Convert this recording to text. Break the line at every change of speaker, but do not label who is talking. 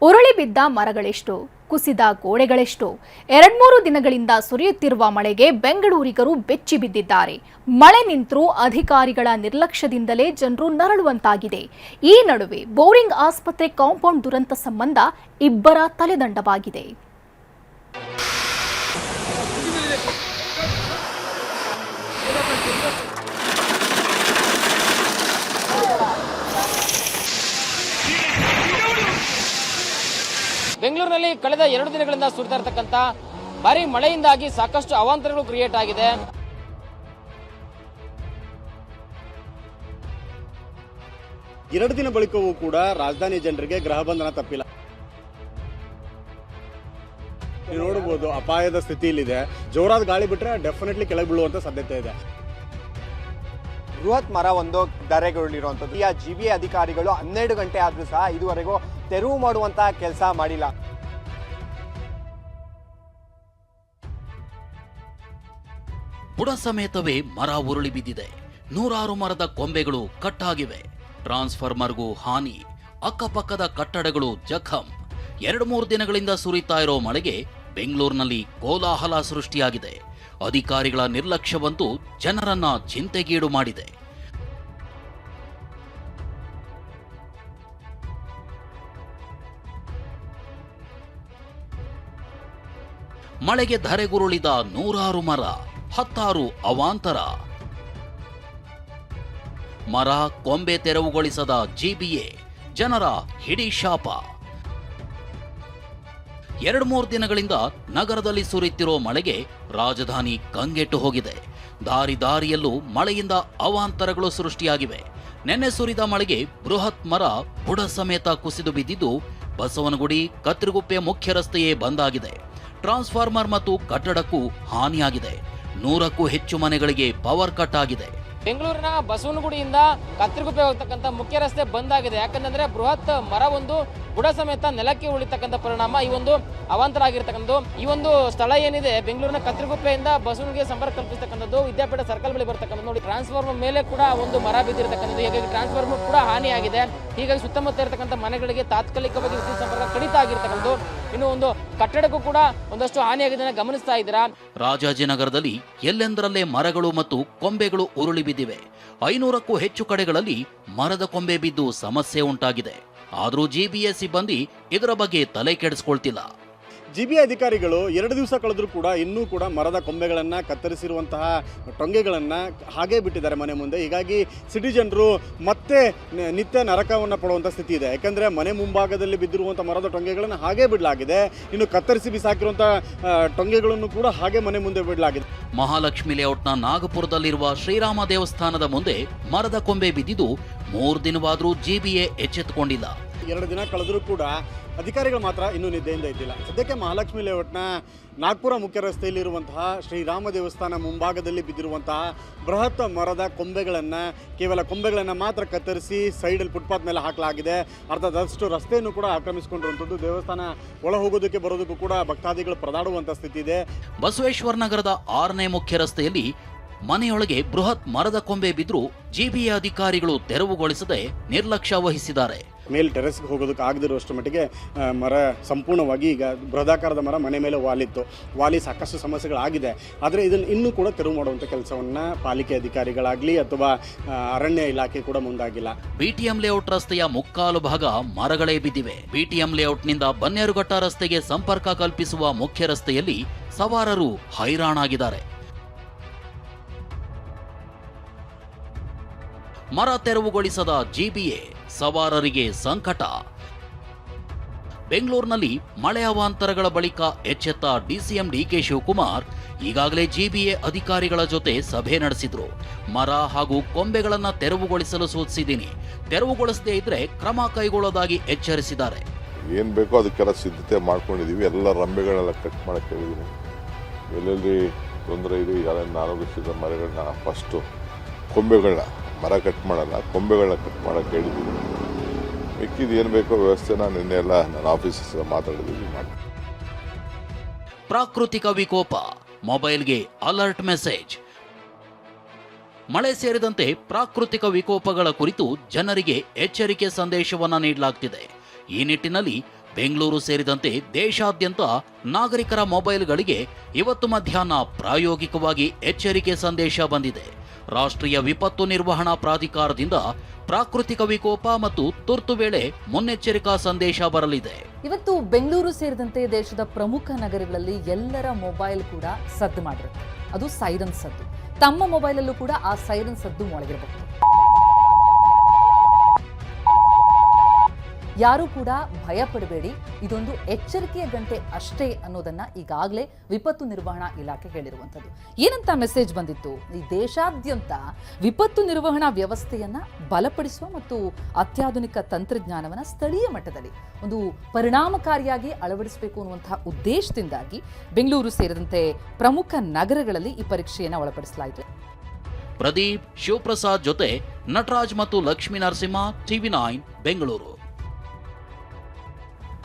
ಉರುಳಿ ಬಿದ್ದ ಮರಗಳೆಷ್ಟು, ಕುಸಿದ ಗೋಡೆಗಳೆಷ್ಟು. 2-3 ದಿನಗಳಿಂದ ಸುರಿಯುತ್ತಿರುವ ಮಳೆಗೆ ಬೆಂಗಳೂರಿಗರು ಬೆಚ್ಚಿ ಬಿದ್ದಿದ್ದಾರೆ. ಮಳೆ ನಿಂತರೂ ಅಧಿಕಾರಿಗಳ ನಿರ್ಲಕ್ಷ್ಯದಿಂದಲೇ ಜನರು ನರಳುವಂತಾಗಿದೆ. ಈ ನಡುವೆ ಬೋರಿಂಗ್ ಆಸ್ಪತ್ರೆ ಕಾಂಪೌಂಡ್ ದುರಂತ ಸಂಬಂಧ ಇಬ್ಬರ ತಲೆದಂಡವಾಗಿದೆ.
ಬೆಂಗಳೂರಿನಲ್ಲಿ ಕಳೆದ 2 ದಿನಗಳಿಂದ ಸುರಿತಾ ಇರತಕ್ಕಂತ ಭಾರಿ ಮಳೆಯಿಂದಾಗಿ ಸಾಕಷ್ಟು ಅವಾಂತರಗಳು ಕ್ರಿಯೇಟ್ ಆಗಿದೆ.
ಎರಡು ದಿನ ಬಳಿಕವೂ ಕೂಡ ರಾಜಧಾನಿ ಜನರಿಗೆ ಗೃಹ ಬಂಧನ ತಪ್ಪಿಲ್ಲ. ನೀವು ನೋಡಬಹುದು ಅಪಾಯದ ಸ್ಥಿತಿಯಲ್ಲಿದೆ. ಜೋರಾದ ಗಾಳಿ ಬಿಟ್ರೆ ಡೆಫಿನೆಟ್ಲಿ ಕೆಳಗೆ ಬೀಳುವಂತ ಸಾಧ್ಯತೆ ಇದೆ.
ಬೃಹತ್ ಮರ ಒಂದು ಧರೆಗುರುಳಿರುವಂಥದ್ದು. ಈ ಜಿಬಿಎ ಅಧಿಕಾರಿಗಳು 12 ಗಂಟೆ ಆದ್ರೂ ಸಹ ಇದುವರೆಗೂ ತೆರವು ಮಾಡುವಂತಹ ಕೆಲಸ ಮಾಡಿಲ್ಲ.
ಬುಡ ಸಮೇತವೇ ಮರ ಉರುಳಿ ಬಿದ್ದಿದೆ. 100 ಮರದ ಕೊಂಬೆಗಳು ಕಟ್ಟಾಗಿವೆ. ಟ್ರಾನ್ಸ್ಫಾರ್ಮರ್ಗೂ ಹಾನಿ, ಅಕ್ಕಪಕ್ಕದ ಕಟ್ಟಡಗಳು ಜಖಂ. 2-3 ದಿನಗಳಿಂದ ಸುರಿತಾ ಇರೋ ಮಳೆಗೆ ಬೆಂಗಳೂರಿನಲ್ಲಿ ಕೋಲಾಹಲ ಸೃಷ್ಟಿಯಾಗಿದೆ. ಅಧಿಕಾರಿಗಳ ನಿರ್ಲಕ್ಷ್ಯವಂತೂ ಜನರನ್ನ ಚಿಂತೆಗೀಡು ಮಾಡಿದೆ. ಮಳೆಗೆ ಧರೆಗುರುಳಿದ 100 ಮರ, 10 ಅವಾಂತರ. ಮರ ಕೊಂಬೆ ತೆರವುಗೊಳಿಸದ ಜಿಬಿಎ, ಜನರ ಹಿಡಿ ಶಾಪ. 2-3 ದಿನಗಳಿಂದ ನಗರದಲ್ಲಿ ಸುರಿಯುತ್ತಿರೋ ಮಳೆಗೆ ರಾಜಧಾನಿ ಕಂಗೆಟ್ಟು ಹೋಗಿದೆ. ದಾರಿಯಲ್ಲೂ ಮಳೆಯಿಂದ ಅವಾಂತರಗಳು ಸೃಷ್ಟಿಯಾಗಿವೆ. ನೆನ್ನೆ ಸುರಿದ ಮಳೆಗೆ ಬೃಹತ್ ಮರ ಬುಡ ಸಮೇತ ಕುಸಿದು ಬಿದ್ದಿದ್ದು ಬಸವನಗುಡಿ ಕತ್ತರಿಗುಪ್ಪೆ ಮುಖ್ಯ ರಸ್ತೆಯೇ ಬಂದಾಗಿದೆ. ಟ್ರಾನ್ಸ್ಫಾರ್ಮರ್ ಮತ್ತು ಕಟ್ಟಡಕ್ಕೂ ಹಾನಿಯಾಗಿದೆ. 100ಕ್ಕೂ ಹೆಚ್ಚು ಮನೆಗಳಿಗೆ ಪವರ್ ಕಟ್ ಆಗಿದೆ.
ಬೆಂಗಳೂರಿನ ಬಸವನಗುಡಿಯಿಂದ ಕತ್ತರಿಗುಪ್ಪೆ ಹೋಗ್ತಕ್ಕಂಥ ಮುಖ್ಯ ರಸ್ತೆ ಬಂದಾಗಿದೆ. ಯಾಕಂದ್ರೆ ಬೃಹತ್ ಮರ ಒಂದು ಬುಡ ಸಮೇತ ನೆಲಕ್ಕೆ ಉಳಿತಕ್ಕಂಥ ಪರಿಣಾಮ ಈ ಒಂದು ಅವಾಂತರ ಆಗಿರ್ತಕ್ಕಂಥದ್ದು. ಈ ಒಂದು ಸ್ಥಳ ಏನಿದೆ ಬೆಂಗಳೂರಿನ ಕತ್ತರಿಗುಪ್ಪೆಯಿಂದ ಬಸವನಗುಡಿಗೆ ಸಂಪರ್ಕ ಕಲ್ಪಿಸತಕ್ಕಂಥದ್ದು, ವಿದ್ಯಾಪೀಠ ಸರ್ಕಲ್ ಬಳಿ ಬರ್ತಕ್ಕಂಥದ್ದು. ನೋಡಿ, ಟ್ರಾನ್ಸ್ಫಾರ್ಮರ್ ಮೇಲೆ ಕೂಡ ಒಂದು ಮರ ಬಿದ್ದಿರತಕ್ಕಂಥದ್ದು. ಹೀಗಾಗಿ ಟ್ರಾನ್ಸ್ಫಾರ್ಮರ್ ಕೂಡ ಹಾನಿಯಾಗಿದೆ. ಹೀಗಾಗಿ ಸುತ್ತಮುತ್ತ ಇರತಕ್ಕಂಥ ಮನೆಗಳಿಗೆ ತಾತ್ಕಾಲಿಕವಾಗಿ ವಿದ್ಯುತ್ ಸಂಪರ್ಕ ಕಡಿತ ಆಗಿರ್ತಕ್ಕಂಥದ್ದು. ಇನ್ನು ಒಂದು ಕಟ್ಟಡಕ್ಕೂ ಕೂಡ ಒಂದಷ್ಟು ಹಾನಿಯಾಗಿದೆ ಗಮನಿಸ್ತಾ ಇದ್ದೀರಾ.
ರಾಜಾಜಿನಗರದಲ್ಲಿ ಎಲ್ಲೆಂದರಲ್ಲೇ ಮರಗಳು ಮತ್ತು ಕೊಂಬೆಗಳು ಉರುಳಿ ಬಿದ್ದಿವೆ. 500ಕ್ಕೂ ಹೆಚ್ಚು ಕಡೆಗಳಲ್ಲಿ ಮರದ ಕೊಂಬೆ ಬಿದ್ದು ಸಮಸ್ಯೆ ಉಂಟಾಗಿದೆ. ಆದರೂ ಜಿಬಿಎ ಸಿಬ್ಬಂದಿ ಇದರ ಬಗ್ಗೆ ತಲೆ ಕೆಡಿಸ್ಕೊಳ್ತಿಲ್ಲ.
ಜಿಬಿಎ ಅಧಿಕಾರಿಗಳು 2 ದಿವಸ ಕಳೆದರೂ ಕೂಡ ಇನ್ನೂ ಕೂಡ ಮರದ ಕೊಂಬೆಗಳನ್ನು ಕತ್ತರಿಸಿರುವಂತಹ ಟೊಂಗೆಗಳನ್ನು ಹಾಗೇ ಬಿಟ್ಟಿದ್ದಾರೆ ಮನೆ ಮುಂದೆ. ಹೀಗಾಗಿ ಸಿಟಿ ಜನರು ಮತ್ತೆ ನಿತ್ಯ ನರಕವನ್ನು ಪಡುವಂಥ ಸ್ಥಿತಿ ಇದೆ. ಯಾಕೆಂದರೆ ಮನೆ ಮುಂಭಾಗದಲ್ಲಿ ಬಿದ್ದಿರುವಂಥ ಮರದ ಟೊಂಗೆಗಳನ್ನು ಹಾಗೇ ಬಿಡಲಾಗಿದೆ. ಇನ್ನು ಕತ್ತರಿಸಿ ಬಿಸಾಕಿರುವಂಥ ಟೊಂಗೆಗಳನ್ನು ಕೂಡ ಹಾಗೆ ಮನೆ ಮುಂದೆ ಬಿಡಲಾಗಿದೆ.
ಮಹಾಲಕ್ಷ್ಮಿ ಲೇಔಟ್ನ ನಾಗಪುರದಲ್ಲಿರುವ ಶ್ರೀರಾಮ ದೇವಸ್ಥಾನದ ಮುಂದೆ ಮರದ ಕೊಂಬೆ ಬಿದ್ದಿದ್ದು 3 ದಿನವಾದರೂ ಜಿಬಿಎ ಎಚ್ಚೆತ್ತುಕೊಂಡಿಲ್ಲ.
2 ದಿನ ಕಳೆದರೂ ಕೂಡ ಅಧಿಕಾರಿಗಳು ಮಾತ್ರ ಇನ್ನೂ ನಿದ್ದೆಯಿಂದ ಇದ್ದಿಲ್ಲ. ಸದ್ಯಕ್ಕೆ ಮಹಾಲಕ್ಷ್ಮಿ ಲೇಔಟ್ನ ನಾಗ್ಪುರ ಮುಖ್ಯ ರಸ್ತೆಯಲ್ಲಿರುವಂತಹ ಶ್ರೀರಾಮ ದೇವಸ್ಥಾನ ಮುಂಭಾಗದಲ್ಲಿ ಬಿದ್ದಿರುವಂತಹ ಬೃಹತ್ ಮರದ ಕೊಂಬೆಗಳನ್ನು, ಕೇವಲ ಕೊಂಬೆಗಳನ್ನು ಮಾತ್ರ ಕತ್ತರಿಸಿ ಸೈಡಲ್ಲಿ ಫುಟ್ಪಾತ್ ಮೇಲೆ ಹಾಕಲಾಗಿದೆ. ಅರ್ಧದಷ್ಟು ರಸ್ತೆಯನ್ನು ಕೂಡ ಆಕ್ರಮಿಸಿಕೊಂಡಿರುವಂಥದ್ದು. ದೇವಸ್ಥಾನ ಒಳ ಹೋಗೋದಕ್ಕೆ ಬರೋದಕ್ಕೂ ಕೂಡ ಭಕ್ತಾದಿಗಳು ಪರದಾಡುವಂಥ ಸ್ಥಿತಿ ಇದೆ.
ಬಸವೇಶ್ವರ ನಗರದ 6ನೇ ಮುಖ್ಯ ರಸ್ತೆಯಲ್ಲಿ ಮನೆಯೊಳಗೆ ಬೃಹತ್ ಮರದ ಕೊಂಬೆ ಬಿದ್ದರೂ ಜಿಬಿಎ ಅಧಿಕಾರಿಗಳು ತೆರವುಗೊಳಿಸದೆ ನಿರ್ಲಕ್ಷ್ಯ ವಹಿಸಿದ್ದಾರೆ.
ಮೇಲೆ ಟೆರೆಸ್ಗೆ ಹೋಗೋದಕ್ಕೆ ಆಗದಿರುವಷ್ಟು ಮಟ್ಟಿಗೆ ಮರ ಸಂಪೂರ್ಣವಾಗಿ ಈಗ ಬೃಹದಾಕಾರದ ಮರ ಮನೆ ಮೇಲೆ ವಾಲಿ ಸಾಕಷ್ಟು ಸಮಸ್ಯೆಗಳಾಗಿದೆ. ಆದರೆ ಇದನ್ನು ಇನ್ನೂ ಕೂಡ ತೆರವು ಮಾಡುವಂಥ ಕೆಲಸವನ್ನು ಪಾಲಿಕೆ ಅಧಿಕಾರಿಗಳಾಗಲಿ ಅಥವಾ ಅರಣ್ಯ ಇಲಾಖೆ ಕೂಡ ಮುಂದಾಗಿಲ್ಲ.
ಬಿಟಿಎಂ ಲೇಔಟ್ ರಸ್ತೆಯ ಮುಕ್ಕಾಲು ಭಾಗ ಮರಗಳೇ ಬಿದ್ದಿವೆ. ಬಿಟಿಎಂ ಲೇಔಟ್ನಿಂದ ಬನ್ನೇರುಘಟ್ಟ ರಸ್ತೆಗೆ ಸಂಪರ್ಕ ಕಲ್ಪಿಸುವ ಮುಖ್ಯ ರಸ್ತೆಯಲ್ಲಿ ಸವಾರರು ಹೈರಾಣಾಗಿದ್ದಾರೆ. ಮರ ತೆರವುಗೊಳಿಸದ ಜಿಬಿಎ, ಸವಾರರಿಗೆ ಸಂಕಟ. ಬೆಂಗಳೂರಿನಲ್ಲಿ ಮಳೆ ಅವಾಂತರಗಳ ಬಳಿಕ ಎಚ್ಚೆತ್ತ ಡಿಸಿಎಂ ಡಿಕೆ ಶಿವಕುಮಾರ್ ಈಗಾಗಲೇ ಜಿಬಿಎ ಅಧಿಕಾರಿಗಳ ಜೊತೆ ಸಭೆ ನಡೆಸಿದ್ರು. ಮರ ಹಾಗೂ ಕೊಂಬೆಗಳನ್ನು ತೆರವುಗೊಳಿಸಲು ಸೂಚಿಸಿದ್ದೀನಿ, ತೆರವುಗೊಳಿಸದೇ ಇದ್ರೆ ಕ್ರಮ ಕೈಗೊಳ್ಳೋದಾಗಿ ಎಚ್ಚರಿಸಿದ್ದಾರೆ.
ಏನ್ ಬೇಕೋ ಅದಕ್ಕೆಲ್ಲ ಸಿದ್ಧತೆ ಮಾಡ್ಕೊಂಡಿದೀವಿ. ಎಲ್ಲ ರಂಬೆಗಳೆಲ್ಲ ಕಟ್ ಮಾಡಕ್ಕೆ ಹೇಳಿದ್ದೀನಿ. ಎಲ್ಲೆಲ್ಲಿ ತೊಂದರೆ ಇದೆ ಈಗಾಗಲೇ ಆರೋಗ್ಯದ ಮರಗಳನ್ನ ಫಸ್ಟು ಕೊಂಬೆಗಳನ್ನ, ಮರ ಕಟ್ ಮಾಡಲ್ಲ, ಕೊಂಬೆಗಳನ್ನ ಕಟ್ ಮಾಡಕ್ಕೆ ಹೇಳಿದ್ದೀನಿ. ಮಿಕ್ಕಿದ್ದು ಏನು ಬೇಕೋ ವ್ಯವಸ್ಥೆನ ನಿನ್ನೆ ಎಲ್ಲ ನನ್ನ ಆಫೀಸಸ್ ಮಾತಾಡಿದ್ದೀವಿ.
ಪ್ರಾಕೃತಿಕ ವಿಕೋಪ, ಮೊಬೈಲ್ಗೆ ಅಲರ್ಟ್ ಮೆಸೇಜ್. ಮಳೆ ಸೇರಿದಂತೆ ಪ್ರಾಕೃತಿಕ ವಿಕೋಪಗಳ ಕುರಿತು ಜನರಿಗೆ ಎಚ್ಚರಿಕೆ ಸಂದೇಶವನ್ನ ನೀಡಲಾಗುತ್ತಿದೆ. ಈ ನಿಟ್ಟಿನಲ್ಲಿ ಬೆಂಗಳೂರು ಸೇರಿದಂತೆ ದೇಶಾದ್ಯಂತ ನಾಗರಿಕರ ಮೊಬೈಲ್ಗಳಿಗೆ ಇವತ್ತು ಮಧ್ಯಾಹ್ನ ಪ್ರಾಯೋಗಿಕವಾಗಿ ಎಚ್ಚರಿಕೆ ಸಂದೇಶ ಬಂದಿದೆ. ರಾಷ್ಟ್ರೀಯ ವಿಪತ್ತು ನಿರ್ವಹಣಾ ಪ್ರಾಧಿಕಾರದಿಂದ ಪ್ರಾಕೃತಿಕ ವಿಕೋಪ ಮತ್ತು ತುರ್ತು ವೇಳೆ ಮುನ್ನೆಚ್ಚರಿಕಾ ಸಂದೇಶ ಬರಲಿದೆ.
ಇವತ್ತು ಬೆಂಗಳೂರು ಸೇರಿದಂತೆ ದೇಶದ ಪ್ರಮುಖ ನಗರಗಳಲ್ಲಿ ಎಲ್ಲರ ಮೊಬೈಲ್ ಕೂಡ ಸದ್ದು ಮಾಡಿರುತ್ತೆ. ಅದು ಸೈರನ್ ಸದ್ದು. ತಮ್ಮ ಮೊಬೈಲಲ್ಲೂ ಕೂಡ ಆ ಸೈರನ್ ಸದ್ದು ಮೊಳಗಿರಬಹುದು. ಯಾರೂ ಕೂಡ ಭಯ ಪಡಬೇಡಿ, ಇದೊಂದು ಎಚ್ಚರಿಕೆಯ ಗಂಟೆ ಅಷ್ಟೇ ಅನ್ನೋದನ್ನ ಈಗಾಗಲೇ ವಿಪತ್ತು ನಿರ್ವಹಣಾ ಇಲಾಖೆ ಹೇಳಿರುವಂಥದ್ದು. ಏನಂತ ಮೆಸೇಜ್ ಬಂದಿತ್ತು? ಈ ದೇಶಾದ್ಯಂತ ವಿಪತ್ತು ನಿರ್ವಹಣಾ ವ್ಯವಸ್ಥೆಯನ್ನ ಬಲಪಡಿಸುವ ಮತ್ತು ಅತ್ಯಾಧುನಿಕ ತಂತ್ರಜ್ಞಾನವನ್ನು ಸ್ಥಳೀಯ ಮಟ್ಟದಲ್ಲಿ ಒಂದು ಪರಿಣಾಮಕಾರಿಯಾಗಿ ಅಳವಡಿಸಬೇಕು ಅನ್ನುವಂತಹ ಉದ್ದೇಶದಿಂದಾಗಿ ಬೆಂಗಳೂರು ಸೇರಿದಂತೆ ಪ್ರಮುಖ ನಗರಗಳಲ್ಲಿ ಈ ಪರೀಕ್ಷೆಯನ್ನು ಒಳಪಡಿಸಲಾಯಿತು.
ಪ್ರದೀಪ್, ಶಿವಪ್ರಸಾದ್ ಜೊತೆ ನಟರಾಜ್ ಮತ್ತು ಲಕ್ಷ್ಮೀ ನರಸಿಂಹ, TV9 ಬೆಂಗಳೂರು.